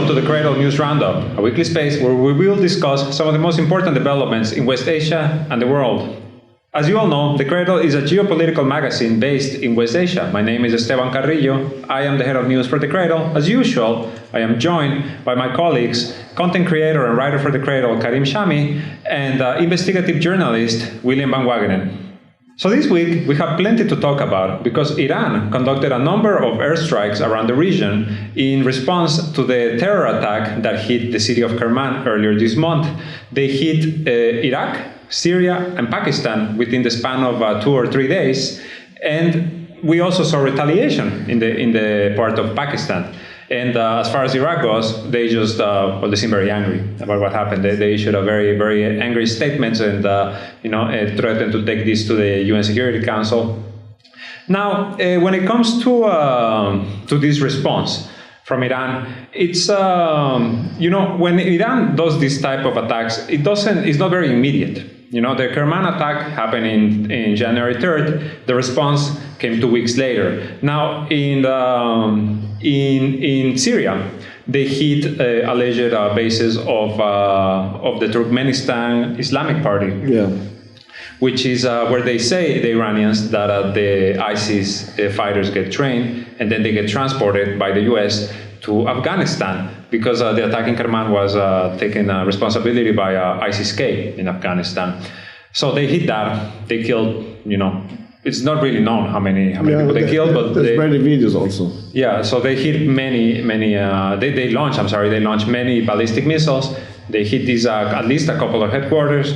to the Cradle News Roundup, a weekly space where we will discuss some of the most important developments in West Asia and the world. As you all know, the Cradle is a geopolitical magazine based in West Asia. My name is Esteban Carrillo. I am the head of news for the Cradle. As usual, I am joined by my colleagues, content creator and writer for the Cradle, Karim Shami, and investigative journalist, William Van Wagenen. So this week, we have plenty to talk about because Iran conducted a number of airstrikes around the region in response to the terror attack that hit the city of Kerman earlier this month. They hit Iraq, Syria, and Pakistan within the span of 2 or 3 days. And we also saw retaliation in the part of Pakistan. And as far as Iraq goes, they just, they seem very angry about what happened. They issued a very, very angry statements and, threatened to take this to the UN Security Council. Now, when it comes to this response from Iran, it's, when Iran does this type of attacks, it's not very immediate. The Kerman attack happened in January 3rd. The response came 2 weeks later. Now, in Syria, they hit alleged bases of the Turkmenistan Islamic Party, which is where they say, the Iranians, that the ISIS fighters get trained and then they get transported by the US to Afghanistan, because the attack in Kerman was taken responsibility by ISIS-K in Afghanistan. So they hit that. They killed, it's not really known how many people they killed, but there's many videos also. Yeah, so they hit many. They launched many ballistic missiles. They hit these at least a couple of headquarters.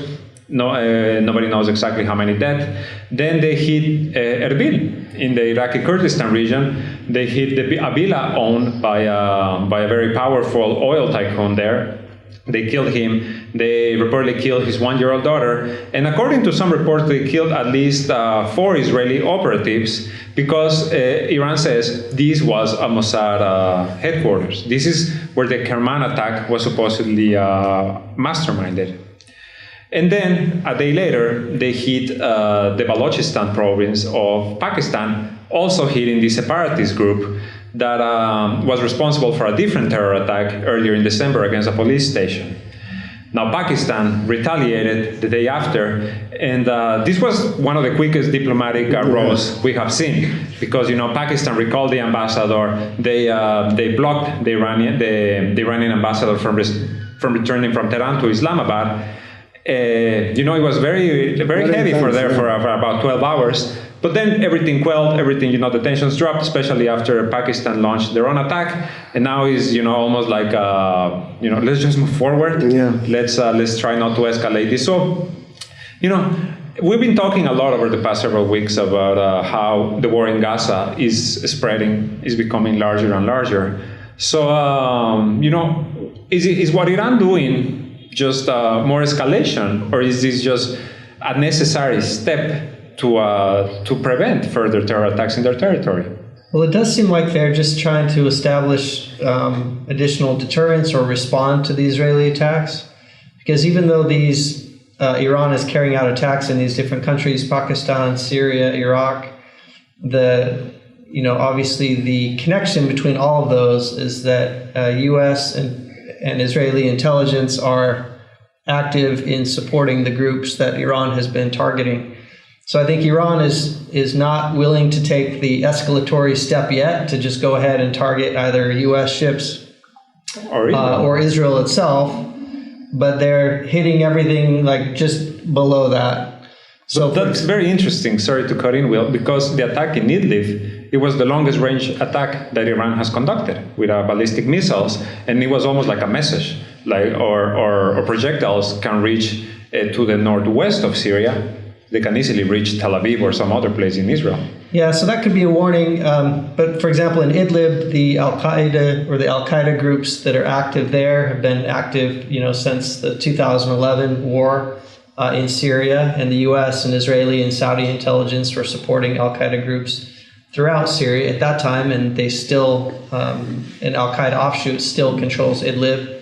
Nobody knows exactly how many dead. Then they hit Erbil in the Iraqi Kurdistan region. They hit a villa owned by a very powerful oil tycoon there. They killed him. They reportedly killed his 1-year-old daughter. And according to some reports, they killed at least 4 Israeli operatives because Iran says this was a Mossad headquarters. This is where the Kerman attack was supposedly masterminded. And then, a day later, they hit the Balochistan province of Pakistan, also hitting the separatist group that was responsible for a different terror attack earlier in December against a police station. Now, Pakistan retaliated the day after, and this was one of the quickest diplomatic rows we have seen, because Pakistan recalled the ambassador. They blocked the Iranian ambassador from returning from Tehran to Islamabad. It was very, very heavy for about 12 hours. But then everything quelled, the tensions dropped, especially after Pakistan launched their own attack. And now is, almost like, let's just move forward. Yeah. Let's try not to escalate this. So, we've been talking a lot over the past several weeks about how the war in Gaza is spreading, is becoming larger and larger. So, is what Iran doing just more escalation, or is this just a necessary step to prevent further terror attacks in their territory? Well, it does seem like they're just trying to establish additional deterrence or respond to the Israeli attacks, because even though Iran is carrying out attacks in these different countries, Pakistan, Syria, Iraq, obviously the connection between all of those is that U.S. and Israeli intelligence are active in supporting the groups that Iran has been targeting. So I think Iran is not willing to take the escalatory step yet to just go ahead and target either U.S. ships or Israel itself, but they're hitting everything like just below that. So that's very interesting. Sorry to cut in, Will, because the attack in Idlib, it was the longest range attack that Iran has conducted with ballistic missiles, and it was almost like a message, or projectiles can reach to the northwest of Syria. They can easily reach Tel Aviv or some other place in Israel. Yeah, so that could be a warning. But for example, in Idlib, the Al-Qaeda groups that are active there have been active, since the 2011 war in Syria, and the U.S. and Israeli and Saudi intelligence were supporting Al-Qaeda groups throughout Syria at that time, and they still, an Al-Qaeda offshoot still controls Idlib.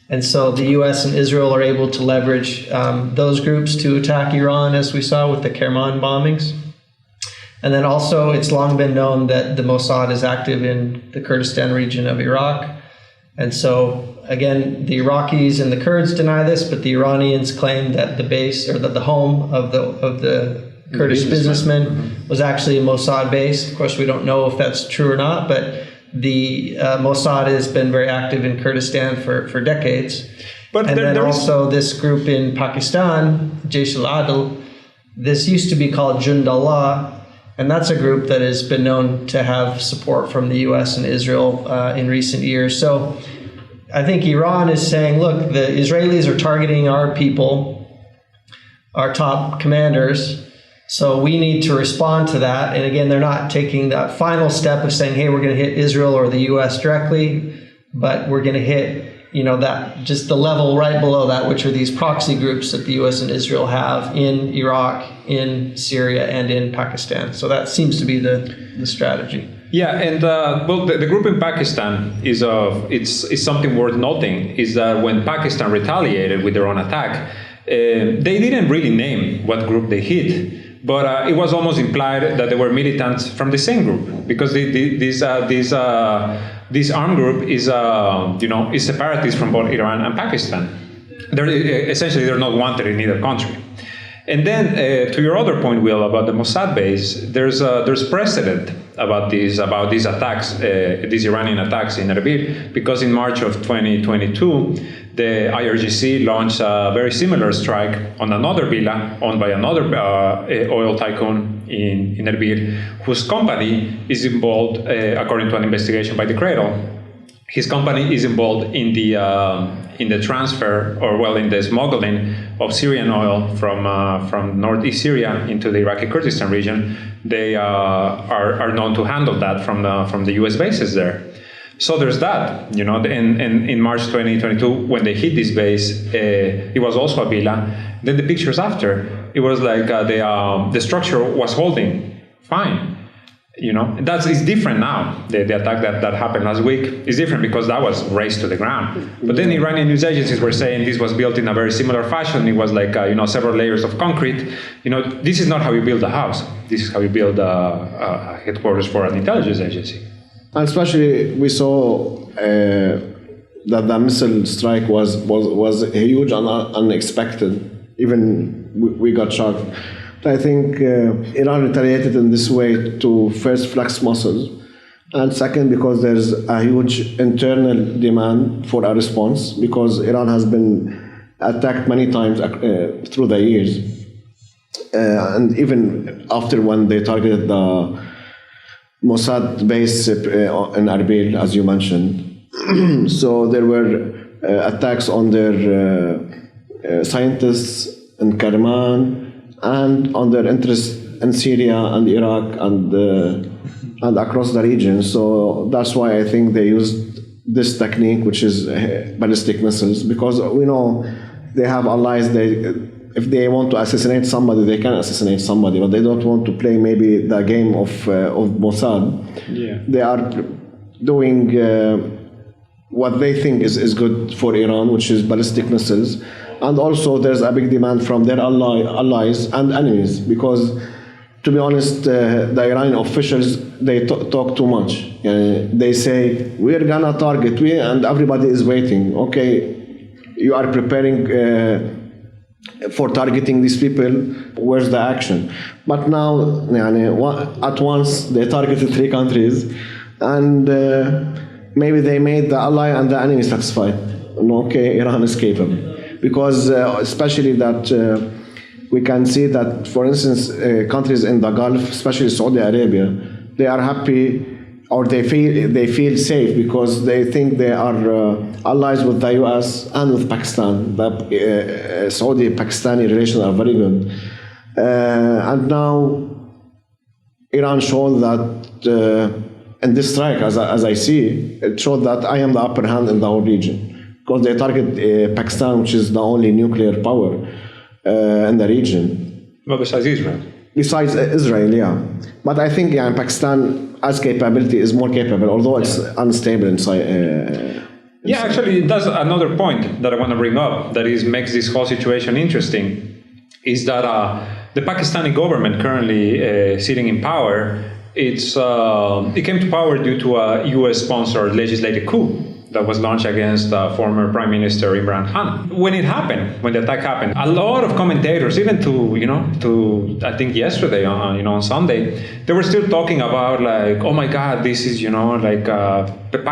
And so the U.S. and Israel are able to leverage those groups to attack Iran, as we saw with the Kerman bombings. And then also, it's long been known that the Mossad is active in the Kurdistan region of Iraq. And so, again, the Iraqis and the Kurds deny this, but the Iranians claim that the base, or that the home of the Kurdish businessman was actually a Mossad base. Of course, we don't know if that's true or not, but the Mossad has been very active in Kurdistan for decades. But and then also this group in Pakistan, Jaish al-Adl, this used to be called Jundallah, and that's a group that has been known to have support from the US and Israel in recent years. So I think Iran is saying, look, the Israelis are targeting our people, our top commanders, so we need to respond to that. And again, they're not taking that final step of saying, hey, we're going to hit Israel or the US directly, but we're going to hit, that just the level right below that, which are these proxy groups that the US and Israel have in Iraq, in Syria, and in Pakistan. So that seems to be the strategy. Yeah, and the group in Pakistan is it's something worth noting is that when Pakistan retaliated with their own attack, they didn't really name what group they hit, but it was almost implied that they were militants from the same group, because this armed group is is separatist from both Iran and Pakistan. They're not wanted in either country. And then to your other point, Will, about the Mossad base, there's precedent about these attacks, these Iranian attacks in Erbil, because in March of 2022, the IRGC launched a very similar strike on another villa owned by another oil tycoon in Erbil, whose company is involved, according to an investigation by the Cradle. His company is involved in the transfer, in the smuggling of Syrian oil from northeast Syria into the Iraqi Kurdistan region. They are known to handle that from the U.S. bases there. So there's that. In March 2022, when they hit this base, it was also a villa. Then the pictures after, it was like the structure was holding fine. It's different now. The attack that happened last week is different because that was razed to the ground. But then Iranian news agencies were saying this was built in a very similar fashion. It was like several layers of concrete. This is not how you build a house. This is how you build a headquarters for an intelligence agency. And especially we saw that the missile strike was huge and unexpected. Even we got shocked. I think Iran retaliated in this way to first flex muscles, and second because there's a huge internal demand for a response, because Iran has been attacked many times through the years, and even after when they targeted the Mossad base in Erbil, as you mentioned. So there were attacks on their scientists in Kerman, and on their interests in Syria and Iraq and across the region. So that's why I think they used this technique, which is ballistic missiles, because we know they have allies. If they want to assassinate somebody, they can assassinate somebody, but they don't want to play maybe the game of Mossad. Yeah. They are doing what they think is good for Iran, which is ballistic missiles. And also there's a big demand from their allies and enemies, because to be honest, the Iranian officials, they talk too much. They say, we're gonna target, and everybody is waiting. Okay, you are preparing for targeting these people, where's the action? But now, at once, they targeted 3 countries, and maybe they made the ally and the enemy satisfied. Okay, Iran is capable. Because especially that we can see that, for instance, countries in the Gulf, especially Saudi Arabia, they are happy, or they feel safe because they think they are allies with the US and with Pakistan. The Saudi-Pakistani relations are very good. And now Iran showed that in this strike, as I see, it showed that I am the upper hand in the whole region. Because they target Pakistan, which is the only nuclear power in the region. Well, besides Israel. Besides Israel, yeah. But I think Pakistan, as capability, is more capable, although it's unstable inside. Yeah, actually, that's another point that I want to bring up that makes this whole situation interesting, is that the Pakistani government currently sitting in power, it came to power due to a US-sponsored legislative coup that was launched against former Prime Minister Imran Khan. When it happened, when the attack happened, a lot of commentators, even to I think yesterday on Sunday, they were still talking about like, oh my God, this is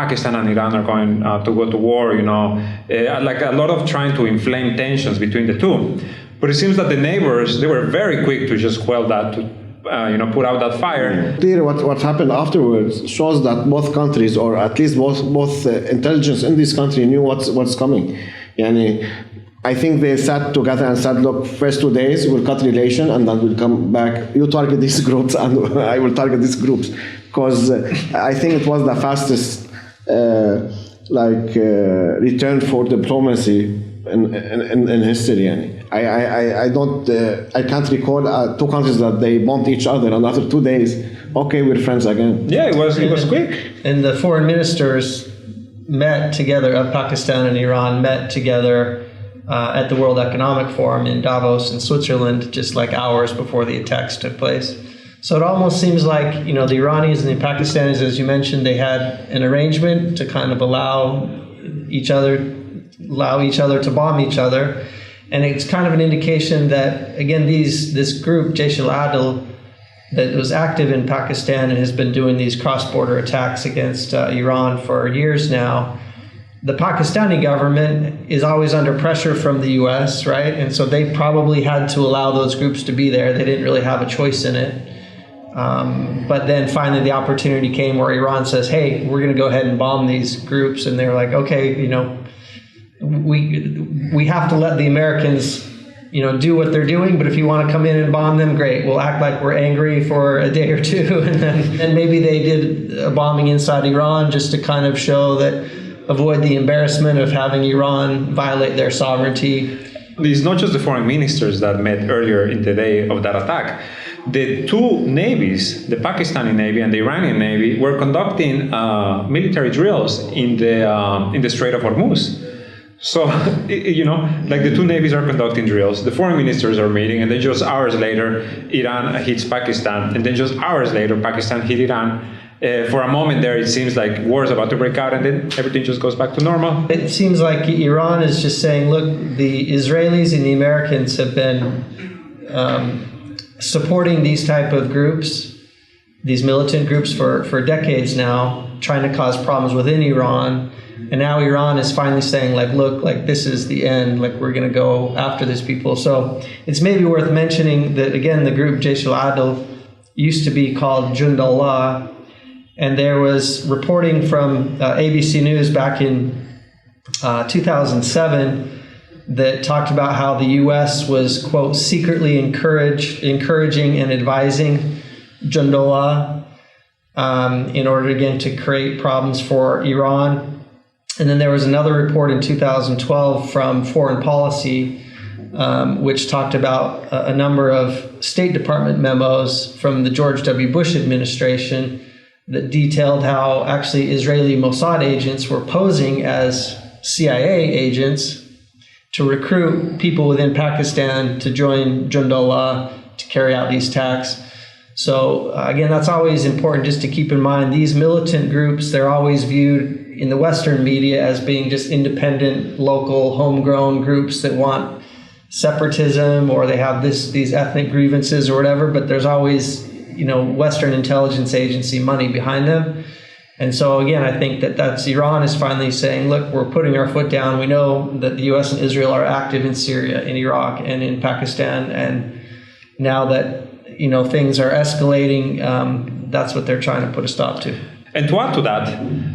Pakistan and Iran are going to go to war. Like a lot of trying to inflame tensions between the two. But it seems that the neighbors, they were very quick to just quell that, put out that fire. What happened afterwards shows that both countries, or at least both intelligence in this country, knew what's coming. I think they sat together and said, look, first 2 days we'll cut relation and then we'll come back. You target these groups and I will target these groups. Because I think it was the fastest return for diplomacy in history. I can't recall two countries that they bombed each other and after 2 days, okay, we're friends again. Yeah, it was quick. And the foreign ministers met together of Pakistan and Iran met together at the World Economic Forum in Davos in Switzerland, just like hours before the attacks took place. So it almost seems like, the Iranis and the Pakistanis, as you mentioned, they had an arrangement to kind of allow each other to bomb each other. And it's kind of an indication that, again, this group, Jaish al-Adl, that was active in Pakistan and has been doing these cross-border attacks against Iran for years now. The Pakistani government is always under pressure from the U.S., right? And so they probably had to allow those groups to be there. They didn't really have a choice in it. But then finally the opportunity came where Iran says, hey, we're going to go ahead and bomb these groups. And they're like, okay, we have to let the Americans, do what they're doing. But if you want to come in and bomb them, great. We'll act like we're angry for a day or two. And maybe they did a bombing inside Iran just to kind of show that, avoid the embarrassment of having Iran violate their sovereignty. It's not just the foreign ministers that met earlier in the day of that attack. The two navies, the Pakistani Navy and the Iranian Navy, were conducting military drills in the Strait of Hormuz. So, the two navies are conducting drills, the foreign ministers are meeting, and then just hours later, Iran hits Pakistan, and then just hours later, Pakistan hit Iran. For a moment there, it seems like war is about to break out, and then everything just goes back to normal. It seems like Iran is just saying, look, the Israelis and the Americans have been supporting these type of groups, these militant groups for decades now, trying to cause problems within Iran. And now Iran is finally saying, look, this is the end, we're going to go after these people. So it's maybe worth mentioning that, again, the group Jaish al-Adl used to be called Jundullah. And there was reporting from ABC News back in 2007 that talked about how the U.S. was, quote, secretly encouraging and advising Jundullah in order, again, to create problems for Iran. And then there was another report in 2012 from Foreign Policy, which talked about a number of State Department memos from the George W. Bush administration that detailed how actually Israeli Mossad agents were posing as CIA agents to recruit people within Pakistan to join Jundullah to carry out these attacks. So again, that's always important just to keep in mind. These militant groups, they're always viewed in the Western media as being just independent, local, homegrown groups that want separatism, or they have these ethnic grievances or whatever, but there's always Western intelligence agency money behind them. And so again, I think that's Iran is finally saying, look, we're putting our foot down. We know that the US and Israel are active in Syria, in Iraq, and in Pakistan. And now that, things are escalating, that's what they're trying to put a stop to. And to add to that,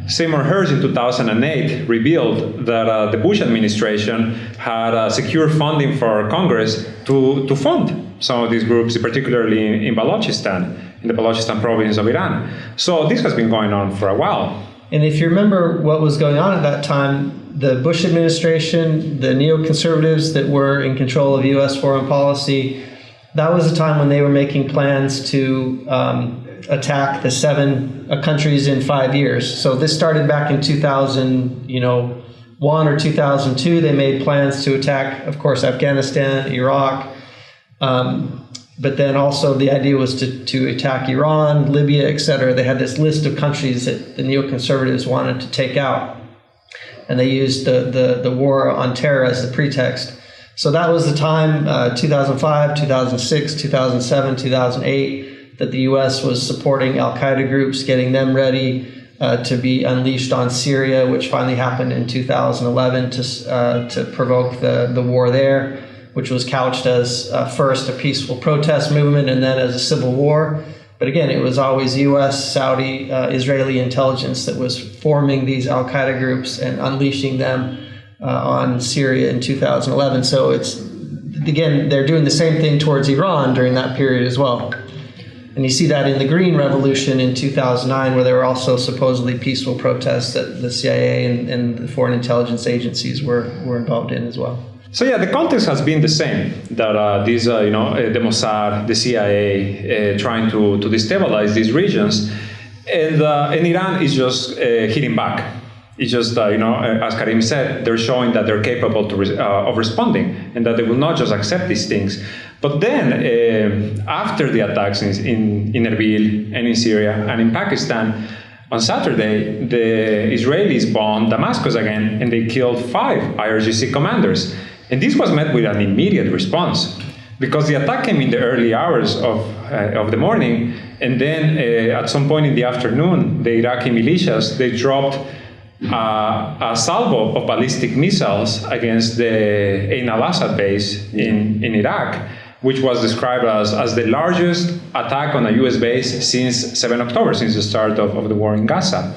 Seymour Hersh in 2008 revealed that the Bush administration had secured funding for Congress to fund some of these groups, particularly in Balochistan, in the Balochistan province of Iran. So this has been going on for a while. And if you remember what was going on at that time, the Bush administration, the neoconservatives that were in control of U.S. foreign policy, that was a time when they were making plans to attack the 7 countries in 5 years. So this started back in 2001 or 2002. They made plans to attack, of course, Afghanistan, Iraq. But then also the idea was to attack Iran, Libya, etc. They had this list of countries that the neoconservatives wanted to take out. and they used the war on terror as the pretext. So that was the time, 2005, 2006, 2007, 2008, that the U.S. was supporting al-Qaeda groups, getting them ready to be unleashed on Syria, which finally happened in 2011 to provoke the war there, which was couched as first a peaceful protest movement and then as a civil war. But again, it was always U.S., Saudi, Israeli intelligence that was forming these al-Qaeda groups and unleashing them on Syria in 2011. So again, they're doing the same thing towards Iran during that period as well. And you see that in the Green Revolution in 2009, where there were also supposedly peaceful protests that the CIA and the foreign intelligence agencies were involved in as well. So yeah, the context has been the same, that the Mossad, the CIA, trying to destabilize these regions, and Iran is just hitting back. It's just, as Karim said, they're showing that they're capable of responding and that they will not just accept these things. But then, after the attacks in Erbil and in Syria and in Pakistan, on Saturday, the Israelis bombed Damascus again, and they killed 5 IRGC commanders. And this was met with an immediate response, because the attack came in the early hours of the morning, and then at some point in the afternoon, the Iraqi militias, they dropped a salvo of ballistic missiles against the Ain al-Assad base in Iraq, which was described as the largest attack on a U.S. base since 7 October, since the start of the war in Gaza.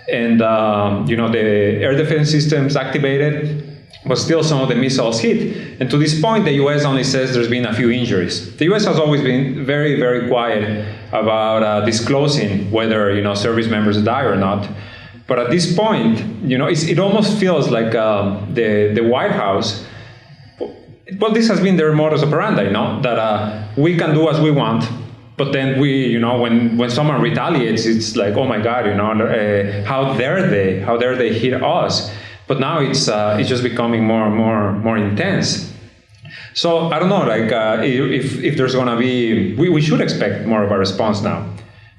And, the air defense systems activated, but still some of the missiles hit. And to this point, the U.S. only says there's been a few injuries. The U.S. has always been very, very quiet about disclosing whether, service members die or not. But at this point, it almost feels like the White House, well, this has been their modus operandi, that we can do as we want, but then when someone retaliates, it's like, oh my God, how dare they hit us? But now it's just becoming more intense. So I don't know, if there's gonna be, we should expect more of a response now.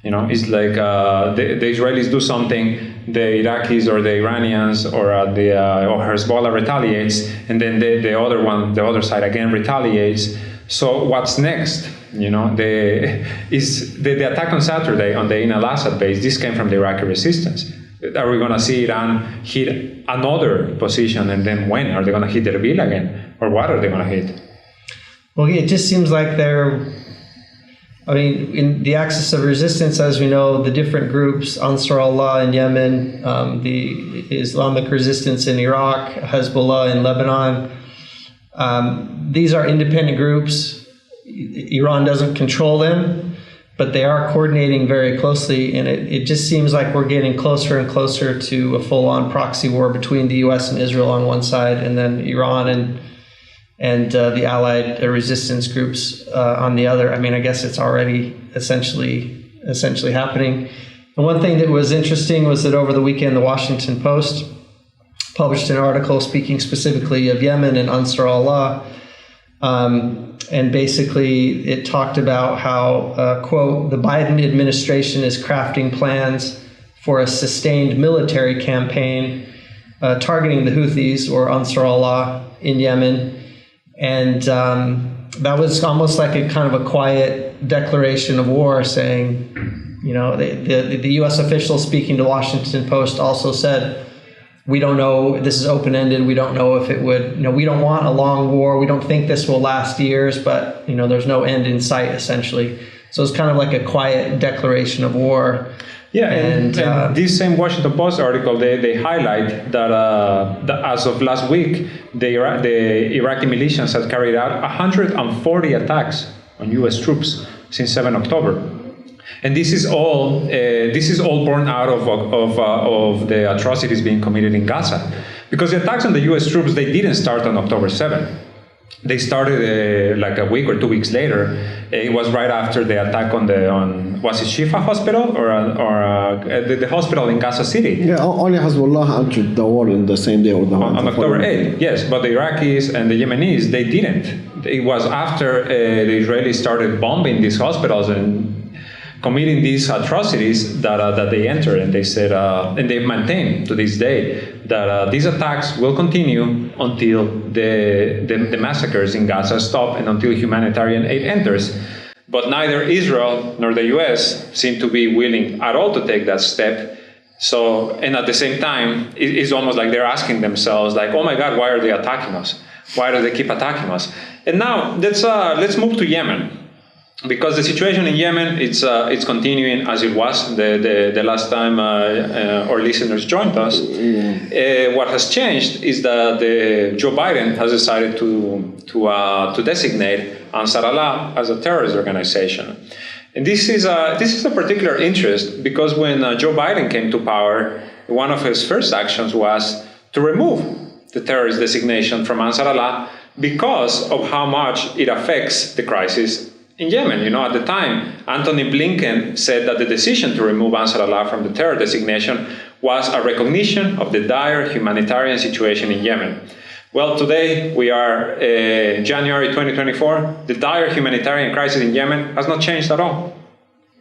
It's like the Israelis do something, the Iraqis or the Iranians or Hezbollah retaliates, and then the other side again retaliates. So what's next? The attack on Saturday on the Ain al-Assad base, this came from the Iraqi resistance. Are we going to see Iran hit another position, and then when? Are they going to hit Erbil again? Or what are they going to hit? Well, it just seems like in the axis of resistance, as we know, the different groups, Ansar Allah in Yemen, the Islamic resistance in Iraq, Hezbollah in Lebanon, these are independent groups. Iran doesn't control them, but they are coordinating very closely, and it just seems like we're getting closer and closer to a full-on proxy war between the U.S. and Israel on one side, and then Iran and the allied resistance groups on the other. I guess it's already essentially happening. And one thing that was interesting was that over the weekend, the Washington Post published an article speaking specifically of Yemen and Ansar Allah. And basically it talked about how, quote, the Biden administration is crafting plans for a sustained military campaign targeting the Houthis or Ansar Allah in Yemen. And that was almost like a kind of a quiet declaration of war, saying, the U.S. official speaking to Washington Post also said, we don't know, this is open-ended, we don't know if it would, we don't want a long war, we don't think this will last years, but, there's no end in sight, essentially. So it's kind of like a quiet declaration of war. Yeah, and this same Washington Post article, they highlight that as of last week, the Iraqi militias had carried out 140 attacks on U.S. troops since 7 October. And this is all born out of the atrocities being committed in Gaza, because the attacks on the U.S. troops, they didn't start on October 7th. They started like a week or 2 weeks later. It was right after the attack on was it Shifa Hospital or the hospital in Gaza City? Yeah, only Hezbollah entered the war in the same day or the on October 8th. Yes, but the Iraqis and the Yemenis, they didn't. It was after the Israelis started bombing these hospitals and committing these atrocities that they entered, and they said, and they maintain to this day that these attacks will continue until the massacres in Gaza stop and until humanitarian aid enters. But neither Israel nor the US seem to be willing at all to take that step. So, and at the same time, it's almost like they're asking themselves, like, oh my God, why are they attacking us? Why do they keep attacking us? And now let's move to Yemen. Because the situation in Yemen, it's continuing as it was the last time our listeners joined us. What has changed is that Joe Biden has decided to designate Ansar Allah as a terrorist organization, and this is a particular interest because when Joe Biden came to power, one of his first actions was to remove the terrorist designation from Ansar Allah because of how much it affects the crisis in Yemen. You know, at the time, Antony Blinken said that the decision to remove Ansar Allah from the terror designation was a recognition of the dire humanitarian situation in Yemen. Well, today we are January 2024. The dire humanitarian crisis in Yemen has not changed at all.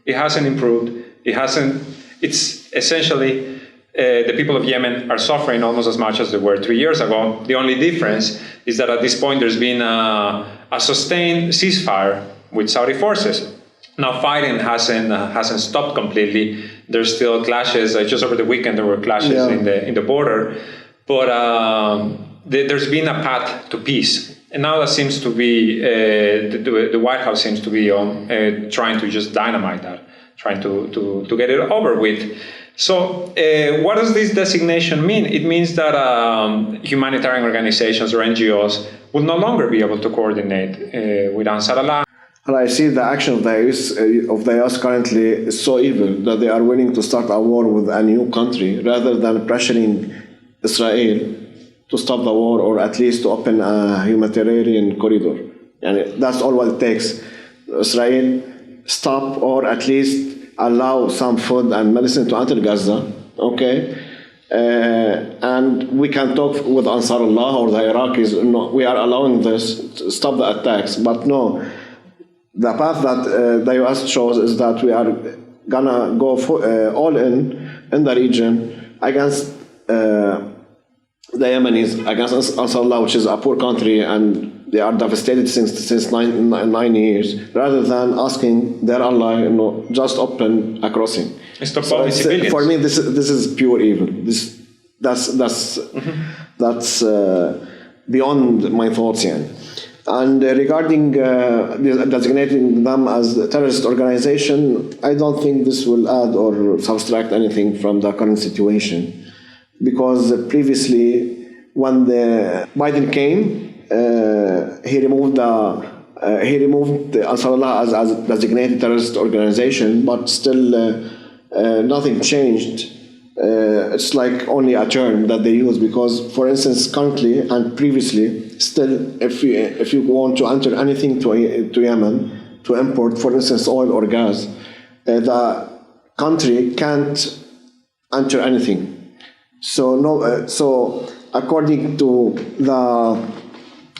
It hasn't improved. It's essentially the people of Yemen are suffering almost as much as they were 3 years ago. The only difference is that at this point there's been a sustained ceasefire with Saudi forces. Now, fighting hasn't stopped completely. There's still clashes. Just over the weekend, there were clashes in the border, but there's been a path to peace. And now that seems to be the White House seems to be trying to just dynamite that, trying to get it over with. So, what does this designation mean? It means that humanitarian organizations or NGOs will no longer be able to coordinate with Ansar Allah. And I see the action of the US currently is so evil that they are willing to start a war with a new country rather than pressuring Israel to stop the war or at least to open a humanitarian corridor. And that's all what it takes. Israel stop or at least allow some food and medicine to enter Gaza, okay? And we can talk with Ansar Allah or the Iraqis, no, we are allowing this to stop the attacks, but no. The path that the US shows is that we are gonna go all in the region against the Yemenis, against Ansar Allah, which is a poor country, and they are devastated since 9 years, rather than asking their ally, just open a crossing. For me, this is pure evil. That's beyond my thoughts, yeah. And regarding designating them as a terrorist organization, I don't think this will add or subtract anything from the current situation, because previously, when Biden came, he removed the Ansar Allah as a designated terrorist organization, but still nothing changed. It's like only a term that they use, because, for instance, currently and previously, still, if you want to enter anything to Yemen, to import, for instance, oil or gas, the country can't enter anything. So according to the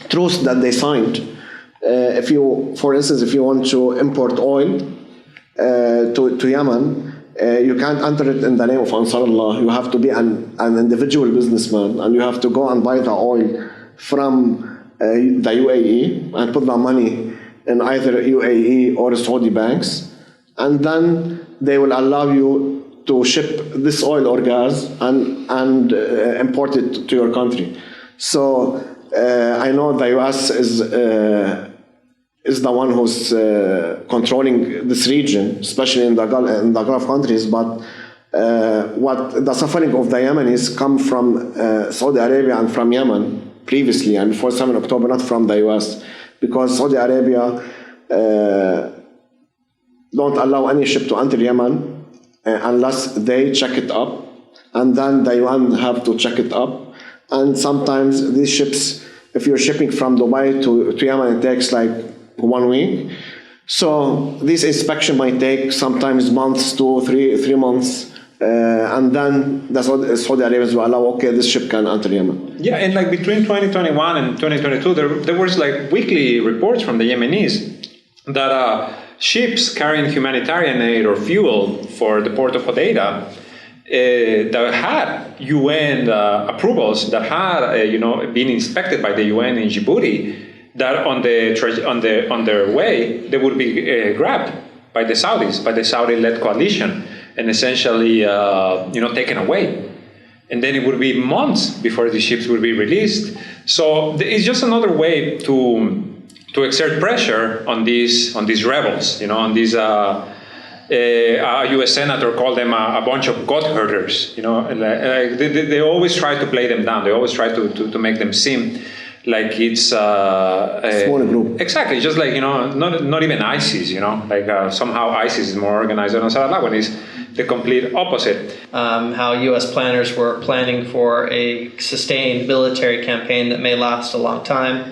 truce that they signed, for instance, if you want to import oil to Yemen, you can't enter it in the name of Ansar Allah. You have to be an individual businessman, and you have to go and buy the oil from the UAE and put the money in either UAE or Saudi banks, and then they will allow you to ship this oil or gas and import it to your country. So I know the US is the one who's controlling this region, especially in the Gulf countries, but what the suffering of the Yemenis come from Saudi Arabia and from Yemen previously and before 7 October, not from the US, because Saudi Arabia don't allow any ship to enter Yemen unless they check it up, and then the UN have to check it up. And sometimes these ships, if you're shipping from Dubai to Yemen, it takes like 1 week. So this inspection might take sometimes months, 3 months, and then the Saudi Arabians will allow, okay, this ship can enter Yemen. Yeah, and like between 2021 and 2022, there was like weekly reports from the Yemenis that ships carrying humanitarian aid or fuel for the port of Hodeida that had UN approvals, that had been inspected by the UN in Djibouti, that on their way they would be grabbed by the Saudis, by the Saudi-led coalition, and essentially taken away. And then it would be months before the ships would be released. So it's just another way to exert pressure on these rebels, on these. A U.S. senator called them a bunch of goat herders. They always try to play them down. They always try to make them seem like it's smaller group. Exactly, just like not even ISIS. Somehow ISIS is more organized than Ansar, when it's the complete opposite. How U.S. planners were planning for a sustained military campaign that may last a long time.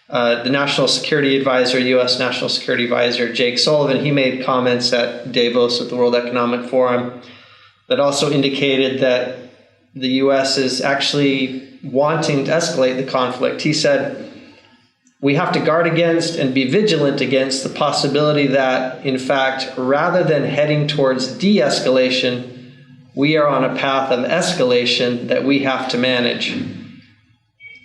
The National Security Advisor, U.S. National Security Advisor Jake Sullivan, he made comments at Davos at the World Economic Forum that also indicated that the U.S. is actually wanting to escalate the conflict. He said, we have to guard against and be vigilant against the possibility that, in fact, rather than heading towards de-escalation, we are on a path of escalation that we have to manage.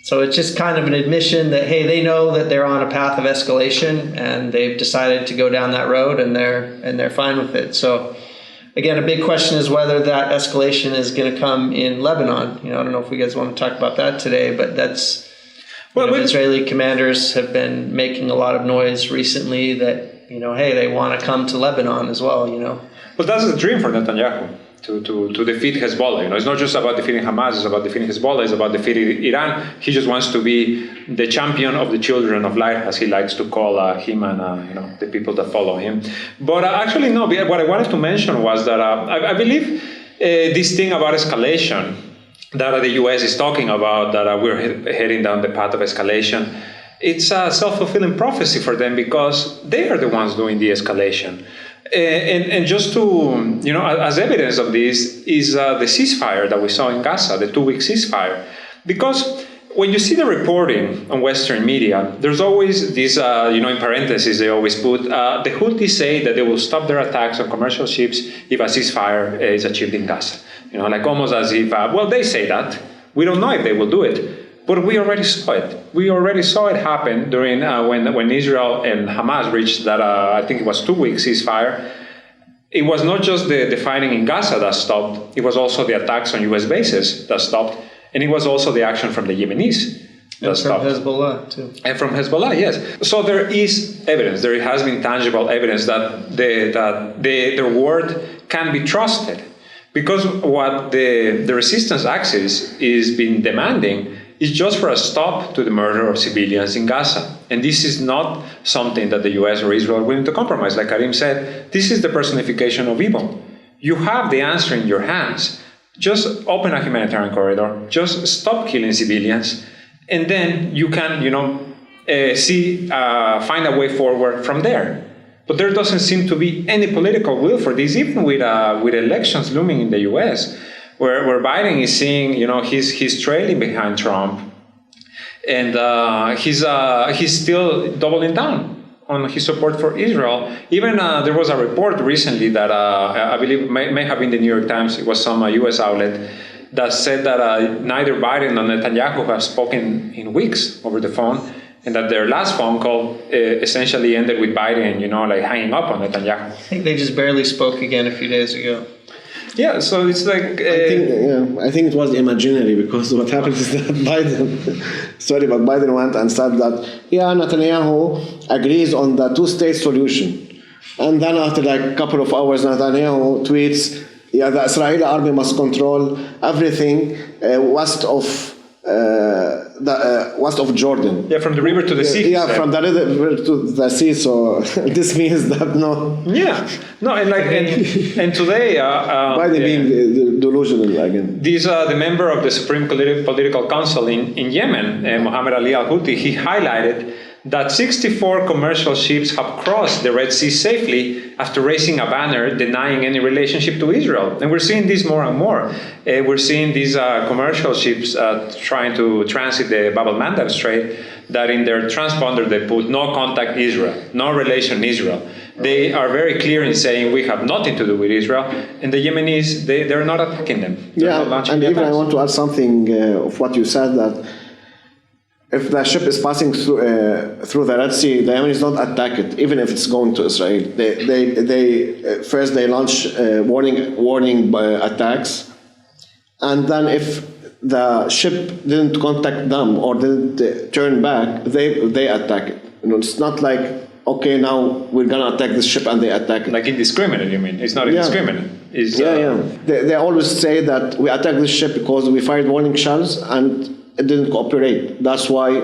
So it's just kind of an admission that, hey, they know that they're on a path of escalation and they've decided to go down that road and they're fine with it. So again, a big question is whether that escalation is going to come in Lebanon. I don't know if you guys want to talk about that today, but that's Israeli commanders have been making a lot of noise recently that, hey, they want to come to Lebanon as well, Well, that's the dream for Netanyahu. To defeat Hezbollah. It's not just about defeating Hamas, it's about defeating Hezbollah, it's about defeating Iran. He just wants to be the champion of the children of light, as he likes to call him and the people that follow him. But actually, no, what I wanted to mention was that I believe this thing about escalation that the US is talking about, that we're heading down the path of escalation, it's a self-fulfilling prophecy for them because they are the ones doing the escalation. And just to, as evidence of this is the ceasefire that we saw in Gaza, the 2-week ceasefire. Because when you see the reporting on Western media, there's always this, in parentheses, they always put, the Houthis say that they will stop their attacks on commercial ships if a ceasefire is achieved in Gaza. Almost as if, they say that. We don't know if they will do it. But we already saw it. We already saw it happen during when Israel and Hamas reached that, I think it was 2-week ceasefire. It was not just the fighting in Gaza that stopped. It was also the attacks on U.S. bases that stopped. And it was also the action from the Yemenis that stopped. And from Hezbollah, too. And from Hezbollah, yes. So there is evidence. There has been tangible evidence that their word can be trusted. Because what the resistance axis is been demanding is just for a stop to the murder of civilians in Gaza. And this is not something that the US or Israel are willing to compromise. Like Karim said, this is the personification of evil. You have the answer in your hands. Just open a humanitarian corridor, just stop killing civilians, and then you can, find a way forward from there. But there doesn't seem to be any political will for this, even with elections looming in the US. Where Biden is seeing, he's trailing behind Trump, and he's still doubling down on his support for Israel. Even there was a report recently that I believe may have been the New York Times. It was some U.S. outlet that said that neither Biden nor Netanyahu have spoken in weeks over the phone, and that their last phone call essentially ended with Biden, hanging up on Netanyahu. I think they just barely spoke again a few days ago. Yeah, so it's like... I think it was imaginary, because what happened is that Biden went and said that, Netanyahu agrees on the two-state solution. And then after a couple of hours, Netanyahu tweets, the Israeli army must control everything west of Jordan. Yeah, from the river to the sea. Yeah, from the river to the sea. So this means that no. Yeah, no, and today, Biden being delusional again. This the member of the Supreme Political Council in Yemen, Mohammed Ali Al-Houthi, he highlighted that 64 commercial ships have crossed the Red Sea safely after raising a banner denying any relationship to Israel. And we're seeing this more and more. We're seeing these commercial ships trying to transit the Bab el-Mandeb Strait, that in their transponder they put no contact Israel, no relation Israel. They are very clear in saying we have nothing to do with Israel, and the Yemenis, they're not attacking them. They're not launching and the even I attacks. want to add something of what you said, that if the ship is passing through the Red Sea, the Yemenis don't attack it, even if it's going to Israel. They first they launch warning attacks, and then if the ship didn't contact them or didn't turn back, they attack it. It's not like, okay, now we're gonna attack this ship and they attack it. Like indiscriminate, you mean? It's not indiscriminate. It's, They always say that we attacked this ship because we fired warning shells and it didn't cooperate. That's why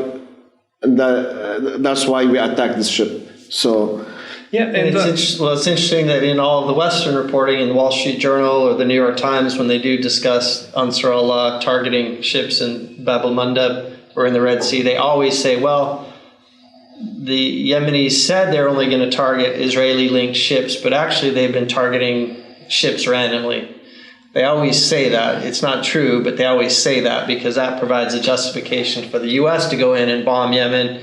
we attacked this ship. So. Yeah, and it's interesting that in all of the Western reporting in the Wall Street Journal or the New York Times, when they do discuss Ansar Allah targeting ships in Bab el-Mandeb or in the Red Sea, they always say, well, the Yemenis said they're only going to target Israeli-linked ships, but actually they've been targeting ships randomly. They always say that. It's not true, but they always say that because that provides a justification for the U.S. to go in and bomb Yemen,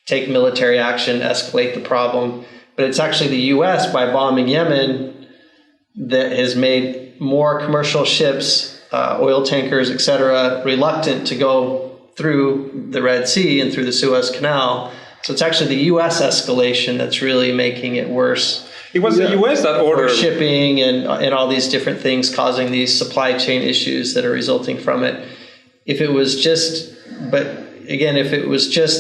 take military action, escalate the problem. But it's actually the U.S., by bombing Yemen, that has made more commercial ships, oil tankers, etc., reluctant to go through the Red Sea and through the Suez Canal. So it's actually the U.S. escalation that's really making it worse. It was the U.S. that ordered shipping and all these different things, causing these supply chain issues that are resulting from it. If it was just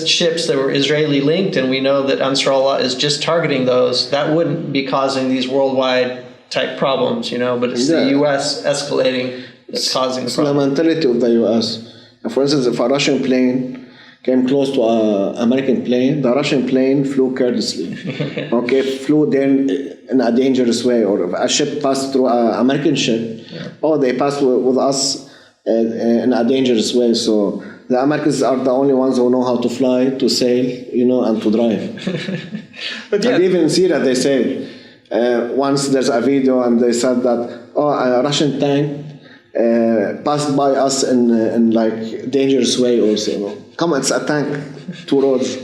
ships that were Israeli linked, and we know that Ansar Allah is just targeting those, that wouldn't be causing these worldwide type problems, but it's the U.S. escalating that's causing the problem. It's the mentality of the U.S. For instance, if a Russian plane came close to an American plane, the Russian plane flew carelessly. Flew there in a dangerous way, or if a ship passed through an American ship, they passed with us in a dangerous way. So the Americans are the only ones who know how to fly, to sail, and to drive. And even in Syria, they say, once there's a video and they said that, a Russian tank passed by us in like dangerous way also. Come on, it's a tank, 2 roads.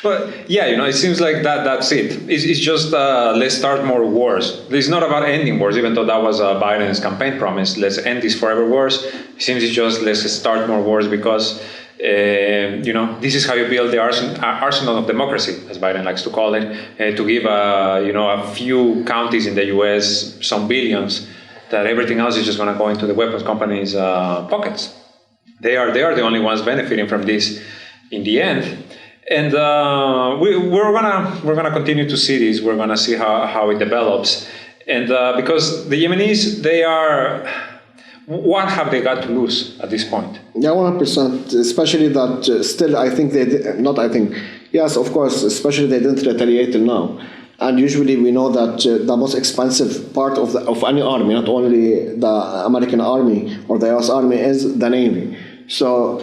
But it seems like that's it. It's just let's start more wars. It's not about ending wars, even though that was Biden's campaign promise. Let's end these forever wars. It seems it's just let's start more wars because this is how you build the arsenal of democracy, as Biden likes to call it, to give a few counties in the U.S. some billions. That everything else is just going to go into the weapons companies' pockets. They are the only ones benefiting from this in the end. And we're gonna continue to see this. We're gonna see how it develops. And because the Yemenis, what have they got to lose at this point? Yeah, 100%. Especially that still, I think yes, of course. Especially they didn't retaliate till now. And usually we know that the most expensive part of any army, not only the American army or the US army, is the Navy. So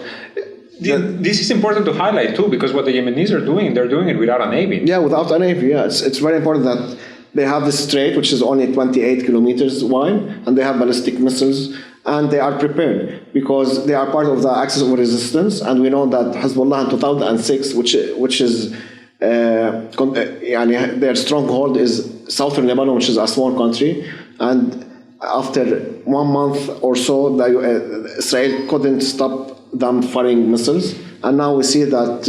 this is important to highlight too, because what the Yemenis are doing, they're doing it without a Navy. Yeah, without a Navy, it's very important that they have this strait, which is only 28 kilometers wide, and they have ballistic missiles, and they are prepared because they are part of the Axis of Resistance, and we know that Hezbollah in 2006, which is their stronghold is southern Lebanon, which is a small country, and after 1 month or so, Israel couldn't stop them firing missiles, and now we see that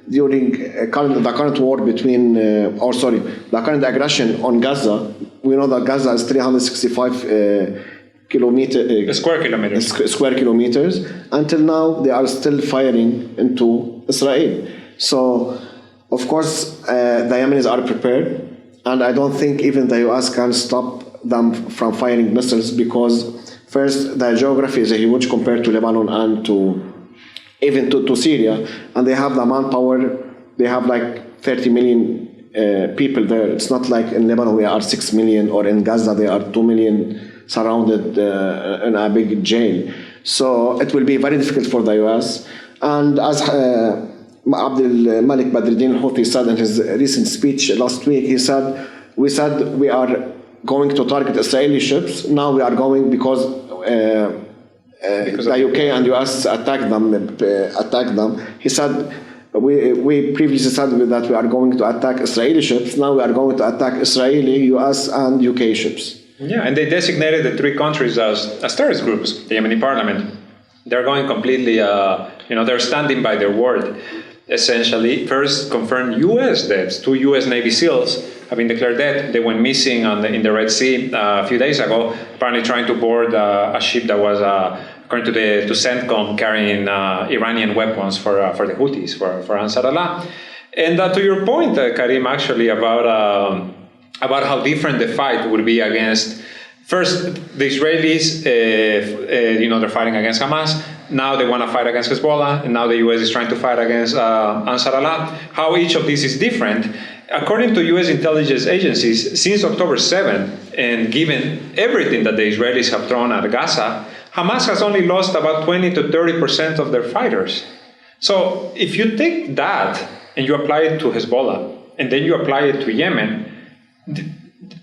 during the current war between, the current aggression on Gaza, we know that Gaza is 365 square kilometers. Until now, they are still firing into Israel. So, of course, the Yemenis are prepared, and I don't think even the US can stop them from firing missiles because, first, the geography is huge compared to Lebanon and to Syria, and they have the manpower. They have like 30 million people there. It's not like in Lebanon we are 6 million, or in Gaza they are 2 million surrounded in a big jail. So it will be very difficult for the US. And as Abdul Malik Badruddin al-Houthi said in his recent speech last week, we said we are going to target Israeli ships. Now we are going because the UK and US attacked them. He said we previously said that we are going to attack Israeli ships. Now we are going to attack Israeli, US, and UK ships. Yeah, and they designated the three countries as terrorist groups, the Yemeni parliament. They're going completely, they're standing by their word. Essentially, first confirmed U.S. deaths. 2 U.S. Navy SEALs have been declared dead. They went missing in the Red Sea a few days ago, apparently trying to board a ship that was, according to CENTCOM, carrying Iranian weapons for the Houthis, for Ansar Allah. And to your point, Karim, actually, about how different the fight would be against, first, the Israelis, they're fighting against Hamas. Now they want to fight against Hezbollah, and now the U.S. is trying to fight against Ansar Allah. How each of these is different. According to U.S. intelligence agencies, since October 7th, and given everything that the Israelis have thrown at Gaza, Hamas has only lost about 20 to 30% of their fighters. So if you take that and you apply it to Hezbollah, and then you apply it to Yemen,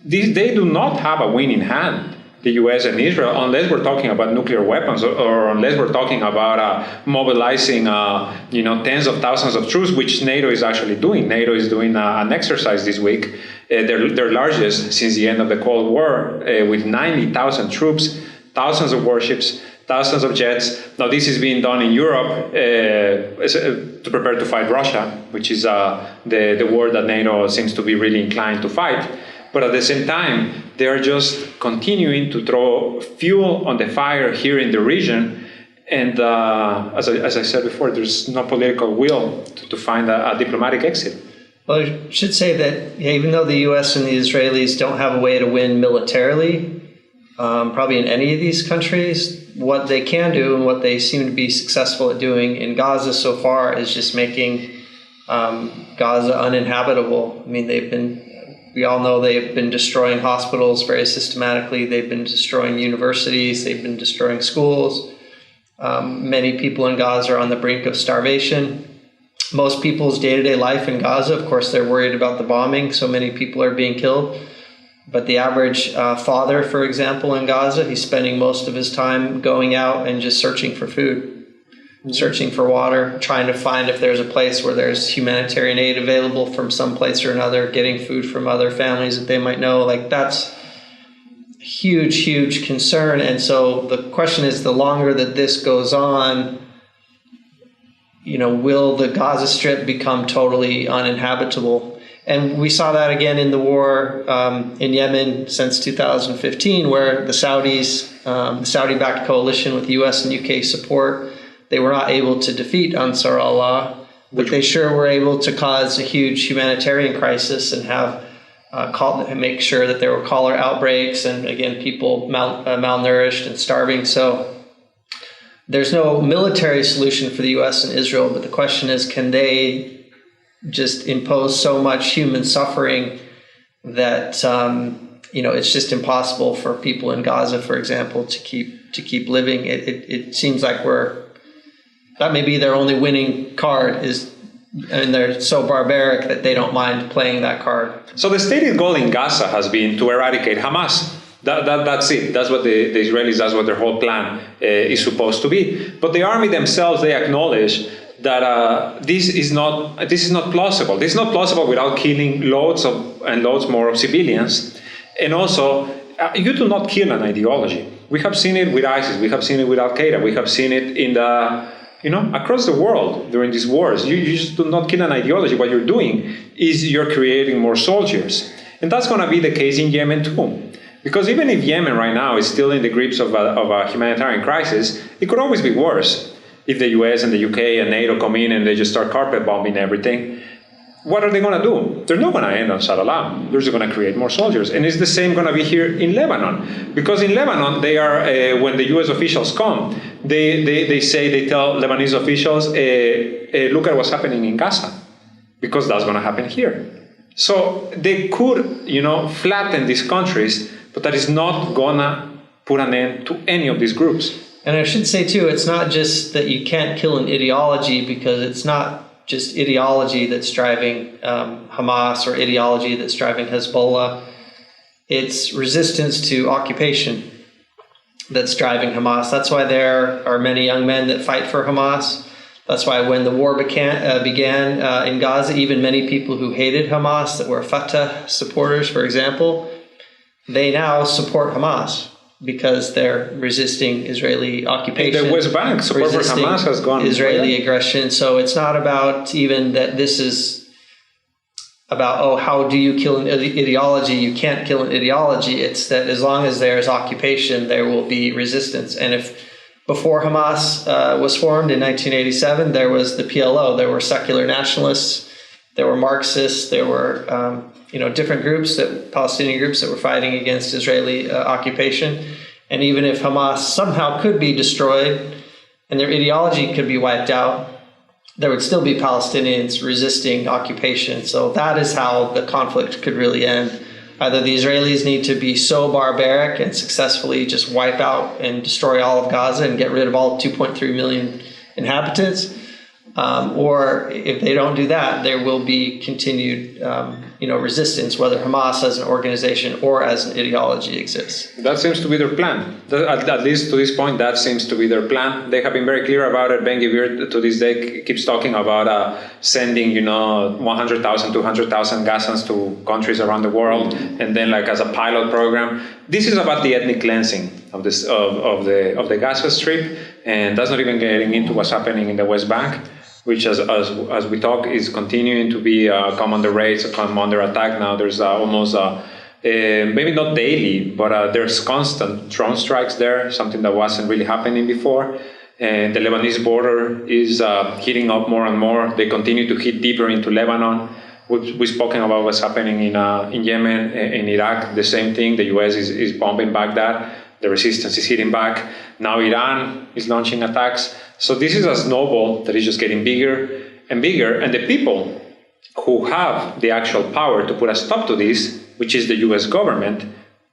they do not have a win in hand, the U.S. and Israel, unless we're talking about nuclear weapons, or unless we're talking about mobilizing, tens of thousands of troops, which NATO is actually doing. NATO is doing an exercise this week, their largest since the end of the Cold War, with 90,000 troops, thousands of warships, thousands of jets. Now, this is being done in Europe to prepare to fight Russia, which is the war that NATO seems to be really inclined to fight. But at the same time, they are just continuing to throw fuel on the fire here in the region. And as I said before, there's no political will to find a diplomatic exit. Well, I should say that even though the U.S. and the Israelis don't have a way to win militarily, probably in any of these countries, what they can do and what they seem to be successful at doing in Gaza so far is just making Gaza uninhabitable. I mean, we all know they've been destroying hospitals very systematically. They've been destroying universities. They've been destroying schools. Many people in Gaza are on the brink of starvation. Most people's day-to-day life in Gaza, of course, they're worried about the bombing. So many people are being killed. But the average father, for example, in Gaza, he's spending most of his time going out and just searching for food. Searching for water, trying to find if there's a place where there's humanitarian aid available from some place or another, getting food from other families that they might know. Like, that's a huge, huge concern. And so the question is, the longer that this goes on, will the Gaza Strip become totally uninhabitable? And we saw that again in the war in Yemen since 2015, where the Saudis, the Saudi-backed coalition with U.S. and UK support, they were not able to defeat Ansar Allah, but they sure were able to cause a huge humanitarian crisis and have make sure that there were cholera outbreaks and, again, people malnourished and starving. So there's no military solution for the U.S. and Israel, but the question is, can they just impose so much human suffering that it's just impossible for people in Gaza, for example, to keep living? It seems like that may be their only winning card, and they're so barbaric that they don't mind playing that card. So the stated goal in Gaza has been to eradicate Hamas. That's it. That's what the Israelis, that's what their whole plan is supposed to be. But the army themselves, they acknowledge that this is not plausible. This is not plausible without killing loads more of civilians. And also, you do not kill an ideology. We have seen it with ISIS. We have seen it with Al-Qaeda. We have seen it in across the world during these wars. You just do not kill an ideology. What you're doing is you're creating more soldiers. And that's going to be the case in Yemen too. Because even if Yemen right now is still in the grips of a humanitarian crisis, it could always be worse. If the US and the UK and NATO come in and they just start carpet bombing everything, what are they going to do? They're not going to end Ansar Allah. They're just going to create more soldiers. And it's the same going to be here in Lebanon. Because in Lebanon, they are, when the US officials come, they tell Lebanese officials, look at what's happening in Gaza. Because that's going to happen here. So they could, flatten these countries, but that is not going to put an end to any of these groups. And I should say, too, it's not just that you can't kill an ideology, because it's not just ideology that's driving Hamas or ideology that's driving Hezbollah. It's resistance to occupation that's driving Hamas. That's why there are many young men that fight for Hamas. That's why when the war began in Gaza, even many people who hated Hamas, that were Fatah supporters, for example, they now support Hamas because they're resisting Israeli occupation. The West Bank support for Hamas has gone Israeli aggression. So it's not about even that this is about, oh, how do you kill an ideology? You can't kill an ideology. It's that as long as there is occupation, there will be resistance. And if before Hamas was formed in 1987, there was the PLO. There were secular nationalists, there were Marxists, there were different groups, Palestinian groups that were fighting against Israeli occupation. And even if Hamas somehow could be destroyed and their ideology could be wiped out, there would still be Palestinians resisting occupation. So that is how the conflict could really end. Either the Israelis need to be so barbaric and successfully just wipe out and destroy all of Gaza and get rid of all 2.3 million inhabitants, or if they don't do that, there will be continued resistance, whether Hamas as an organization or as an ideology exists. That seems to be their plan. At least to this point, that seems to be their plan. They have been very clear about it. Ben-Gvir to this day keeps talking about sending 100,000, 200,000 Gazans to countries around the world, and then like as a pilot program. This is about the ethnic cleansing of this of the Gaza Strip, and that's not even getting into what's happening in the West Bank, which as we talk is continuing to be come under raids, come under attack now. There's almost maybe not daily, but there's constant drone strikes there, something that wasn't really happening before. And the Lebanese border is heating up more and more. They continue to hit deeper into Lebanon. We've spoken about what's happening in Yemen, in Iraq, the same thing. The US is bombing Baghdad. The resistance is hitting back. Now Iran is launching attacks. So this is a snowball that is just getting bigger and bigger. And the people who have the actual power to put a stop to this, which is the US government,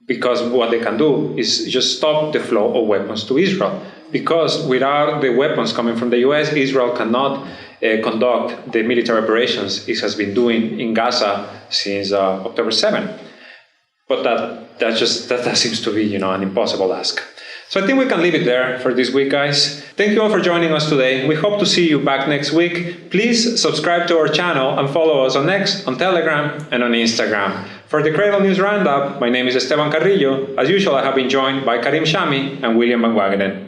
because what they can do is just stop the flow of weapons to Israel. Because without the weapons coming from the US, Israel cannot conduct the military operations it has been doing in Gaza since October 7. But that seems to be, an impossible ask. So I think we can leave it there for this week, guys. Thank you all for joining us today. We hope to see you back next week. Please subscribe to our channel and follow us on X, on Telegram, and on Instagram. For the Cradle News Roundup, my name is Esteban Carrillo. As usual, I have been joined by Karim Shami and William Van Wagenen.